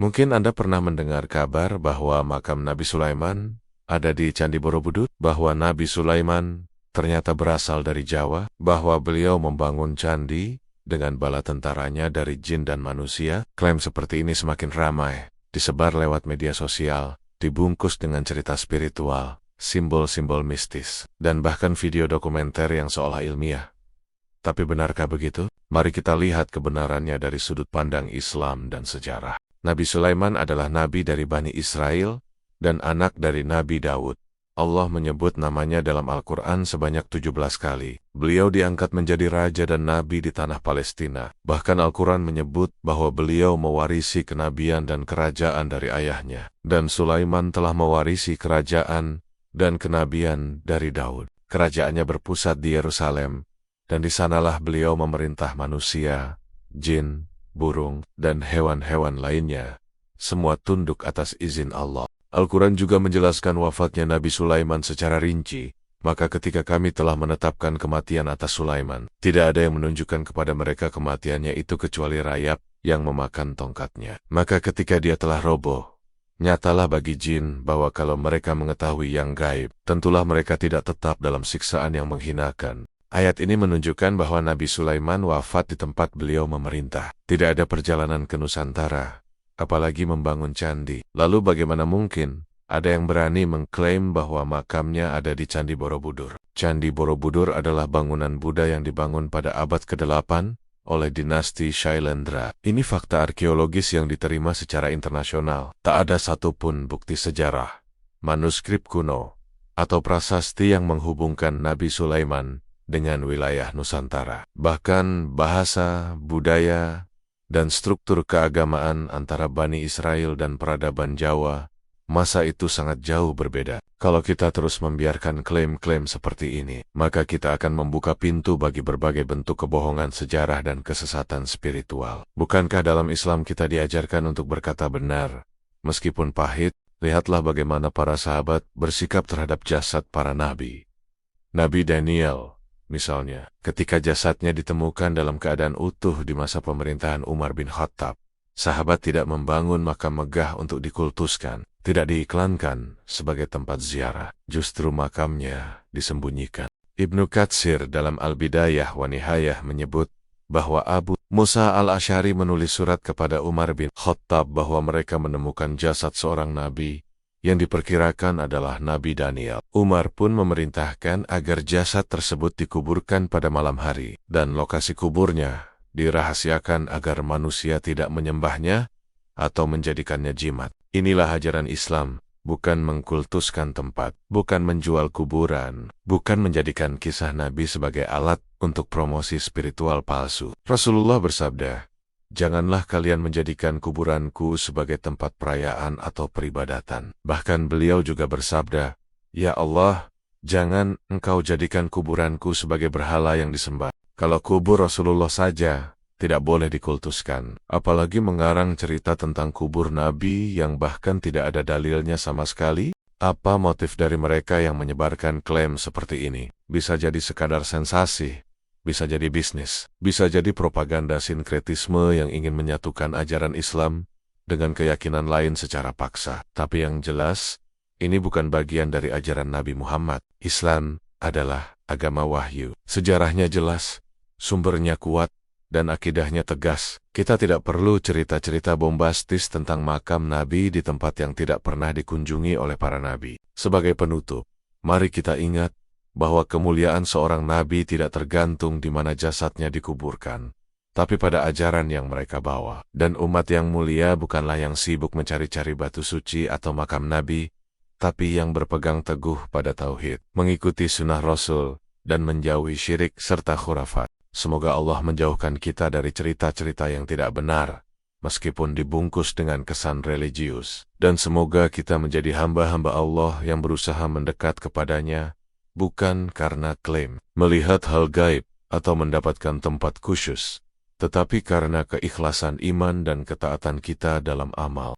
Mungkin Anda pernah mendengar kabar bahwa makam Nabi Sulaiman ada di Candi Borobudur, bahwa Nabi Sulaiman ternyata berasal dari Jawa, bahwa beliau membangun candi dengan bala tentaranya dari jin dan manusia. Klaim seperti ini semakin ramai, disebar lewat media sosial, dibungkus dengan cerita spiritual, simbol-simbol mistis, dan bahkan video dokumenter yang seolah ilmiah. Tapi benarkah begitu? Mari kita lihat kebenarannya dari sudut pandang Islam dan sejarah. Nabi Sulaiman adalah nabi dari Bani Israel dan anak dari Nabi Daud. Allah menyebut namanya dalam Al-Quran sebanyak 17 kali. Beliau diangkat menjadi raja dan nabi di tanah Palestina. Bahkan Al-Quran menyebut bahwa beliau mewarisi kenabian dan kerajaan dari ayahnya. Dan Sulaiman telah mewarisi kerajaan dan kenabian dari Daud. Kerajaannya berpusat di Yerusalem, dan di sanalah beliau memerintah manusia, jin, burung, dan hewan-hewan lainnya. Semua tunduk atas izin Allah. Al-Quran juga menjelaskan wafatnya Nabi Sulaiman secara rinci. Maka ketika kami telah menetapkan kematian atas Sulaiman, tidak ada yang menunjukkan kepada mereka kematiannya itu kecuali rayap yang memakan tongkatnya. Maka ketika dia telah roboh, nyatalah bagi jin bahwa kalau mereka mengetahui yang gaib, tentulah mereka tidak tetap dalam siksaan yang menghinakan. Ayat ini menunjukkan bahwa Nabi Sulaiman wafat di tempat beliau memerintah. Tidak ada perjalanan ke Nusantara, apalagi membangun candi. Lalu bagaimana mungkin ada yang berani mengklaim bahwa makamnya ada di Candi Borobudur? Candi Borobudur adalah bangunan Buddha yang dibangun pada abad ke-8 oleh dinasti Shailendra. Ini fakta arkeologis yang diterima secara internasional. Tak ada satupun bukti sejarah, manuskrip kuno, atau prasasti yang menghubungkan Nabi Sulaiman dengan wilayah Nusantara. Bahkan bahasa, budaya, dan struktur keagamaan antara Bani Israel dan peradaban Jawa masa itu sangat jauh berbeda. Kalau kita terus membiarkan klaim-klaim seperti ini, maka kita akan membuka pintu bagi berbagai bentuk kebohongan sejarah dan kesesatan spiritual. Bukankah dalam Islam kita diajarkan untuk berkata benar, meskipun pahit? Lihatlah bagaimana para sahabat bersikap terhadap jasad para nabi. Nabi Daniel, misalnya, ketika jasadnya ditemukan dalam keadaan utuh di masa pemerintahan Umar bin Khattab, sahabat tidak membangun makam megah untuk dikultuskan, tidak diiklankan sebagai tempat ziarah. Justru makamnya disembunyikan. Ibnu Katsir dalam Al-Bidayah wa Nihayah menyebut bahwa Abu Musa al-Asy'ari menulis surat kepada Umar bin Khattab bahwa mereka menemukan jasad seorang nabi yang diperkirakan adalah Nabi Daniel. Umar pun memerintahkan agar jasad tersebut dikuburkan pada malam hari, dan lokasi kuburnya dirahasiakan agar manusia tidak menyembahnya atau menjadikannya jimat. Inilah ajaran Islam, bukan mengkultuskan tempat, bukan menjual kuburan, bukan menjadikan kisah Nabi sebagai alat untuk promosi spiritual palsu. Rasulullah bersabda, "Janganlah kalian menjadikan kuburanku sebagai tempat perayaan atau peribadatan." Bahkan beliau juga bersabda, "Ya Allah, jangan engkau jadikan kuburanku sebagai berhala yang disembah." Kalau kubur Rasulullah saja tidak boleh dikultuskan, apalagi mengarang cerita tentang kubur Nabi yang bahkan tidak ada dalilnya sama sekali. Apa motif dari mereka yang menyebarkan klaim seperti ini? Bisa jadi sekadar sensasi, bisa jadi bisnis, bisa jadi propaganda sinkretisme yang ingin menyatukan ajaran Islam dengan keyakinan lain secara paksa. Tapi yang jelas, ini bukan bagian dari ajaran Nabi Muhammad. Islam adalah agama wahyu. Sejarahnya jelas, sumbernya kuat, dan akidahnya tegas. Kita tidak perlu cerita-cerita bombastis tentang makam Nabi di tempat yang tidak pernah dikunjungi oleh para Nabi. Sebagai penutup, mari kita ingat bahwa kemuliaan seorang Nabi tidak tergantung di mana jasadnya dikuburkan, tapi pada ajaran yang mereka bawa. Dan umat yang mulia bukanlah yang sibuk mencari-cari batu suci atau makam Nabi, tapi yang berpegang teguh pada tauhid, mengikuti sunnah Rasul, dan menjauhi syirik serta khurafat. Semoga Allah menjauhkan kita dari cerita-cerita yang tidak benar, meskipun dibungkus dengan kesan religius. Dan semoga kita menjadi hamba-hamba Allah yang berusaha mendekat kepadanya, bukan karena klaim melihat hal gaib atau mendapatkan tempat khusus, tetapi karena keikhlasan iman dan ketaatan kita dalam amal.